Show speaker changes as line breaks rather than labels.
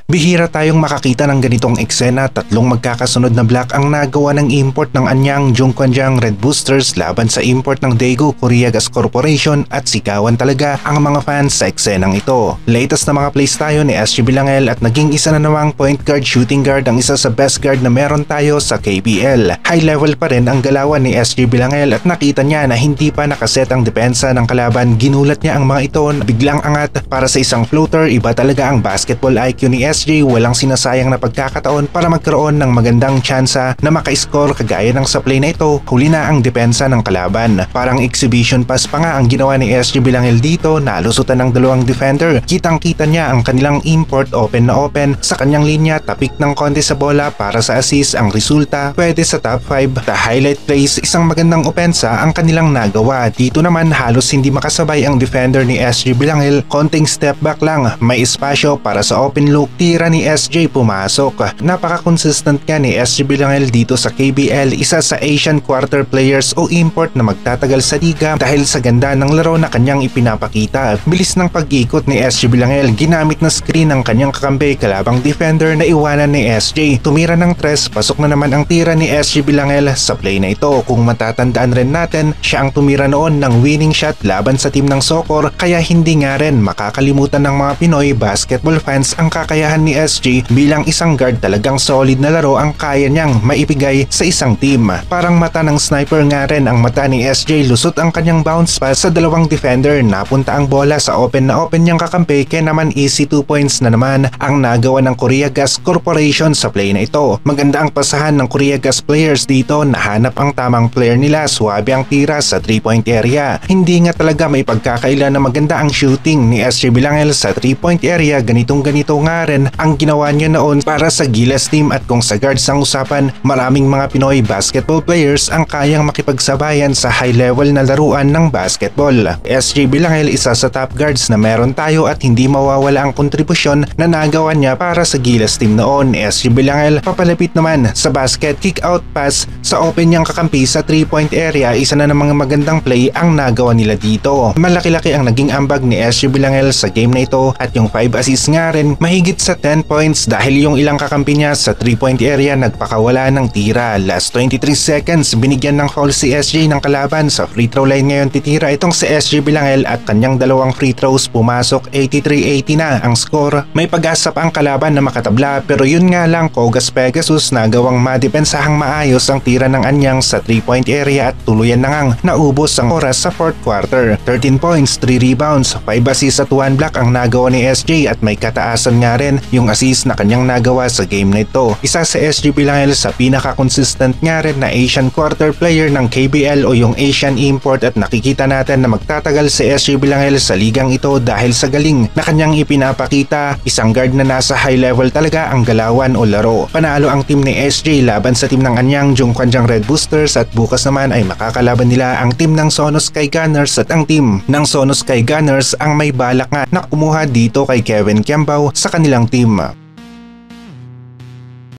Bihira tayong makakita ng ganitong eksena, tatlong magkakasunod na block ang nagawa ng import ng Anyang Jungkwanjang Red Boosters laban sa import ng Daegu Korea Gas Corporation at sigawan talaga ang mga fans sa eksenang ito. Latest na mga plays tayo ni SG Bilangel at naging isa na namang point guard shooting guard ang isa sa best guard na meron tayo sa KBL. High level pa rin ang galawan ni SG Bilangel at nakita niya na hindi pa nakaset ang depensa ng kalaban. Ginulat niya ang mga ito na biglang angat para sa isang floater. Iba talaga ang basketball IQ ni SG, walang sinasayang na pagkakataon para magkaroon ng magandang tsansa na maka-score kagaya ng sa play na ito. Huli na ang depensa ng kalaban. Parang exhibition pass pa nga ang ginawa ni SG Bilangel dito, nalusutan ng dalawang defender. Kitang-kita niya ang kanilang import open na open sa kanyang linya, tapik ng konti sa bola para sa assist. Ang resulta pwede sa top 5. The highlight plays, isang magandang opensa ang kanilang nagawa. Dito naman halos hindi makasabay ang defender ni SG Bilangel, konting step back lang, may espasyo para sa open look, tira ni SJ pumasok. Napaka-consistent nga ni SG Bilangel dito sa KBL, isa sa Asian quarter players o import na magtatagal sa liga dahil sa ganda ng laro na kanyang ipinapakita. Bilis ng pag-ikot ni SG Bilangel, ginamit na screen ng kanyang kakampi kalabang defender na iwanan ni SJ. Tumira ng tres, pasok na naman ang tira ni SG Bilangel sa play na ito. Kung matatandaan rin natin, siya ang tumira noon ng winning shot laban sa team ng Socor, kaya hindi nga rin makakalimutan ng mga Pinoy basketball fans ang kakayahan ni SG bilang isang guard. Talagang solid na laro ang kaya niyang maibigay sa isang team. Parang mata ng sniper nga rin ang mata ni SJ, lusot ang kanyang bounce pass sa dalawang defender, napunta ang bola sa open na open niyang kakampi, kaya naman easy 2 points na naman ang nagawa ng Korea Gas Corporation sa play na ito. Maganda ang pasahan ng Korea Gas players dito, nahanap ang tamang player nila, suwabe ang tira sa 3-point area. Hindi nga talaga may pagkakaila na maganda ang shooting ni SG Bilangel sa 3-point area, ganito nga rin ang ginawa niya noon para sa Gilas team. At kung sa guards ang usapan, maraming mga Pinoy basketball players ang kayang makipagsabayan sa high level na laruan ng basketball. SG Bilangel isa sa top guards na meron tayo at hindi mawawala ang kontribusyon na nagawa niya para sa Gilas team noon. SG Bilangel papalapit naman sa basket, kick out pass sa open niyang kakampi sa 3-point area, isa na ng mga magandang play ang nagawa nila dito. Malaki-laki ang naging ambag ni SG Bilangel sa game na ito at yung 5 assists nga rin mahigit sa 10 points dahil yung ilang kakampi niya sa 3-point area nagpakawala ng tira. Last 23 seconds, binigyan ng foul si SG ng kalaban, sa free throw line ngayon titira itong si SG Bilangel at kanyang dalawang free throws pumasok. 83-80 na ang score. May pag-asa pa ang kalaban na makatabla, pero yun nga lang, Kogas Pegasus nagawang madipensahang maayos ang tira ng Anyang sa 3-point area at tuluyan na ngang naubos ang oras sa 4th quarter. 13 points, 3 rebounds, 5 assists at 1 block ang nagawa ni SJ at may kataasan nga rin yung assist na kanyang nagawa sa game na ito. Isa sa SG Bilangel sa pinaka-consistent nga rin na Asian quarter player ng KBL o yung Asian import, at nakikita natin na magtatagal si SG Bilangel sa ligang ito dahil sa galing na kanyang ipinapakita. Isang guard na nasa high level talaga ang galawan o laro. Panalo ang team ni SJ laban sa team ng Anyang Jungkwanjang Red Boosters at bukas naman ay makakalaban nila ang team ng Sono Sky Gunners, at ang team ng Sono Sky Gunners ang may balak nga na kumuha dito kay Kevin Kiambao sa kanilang team.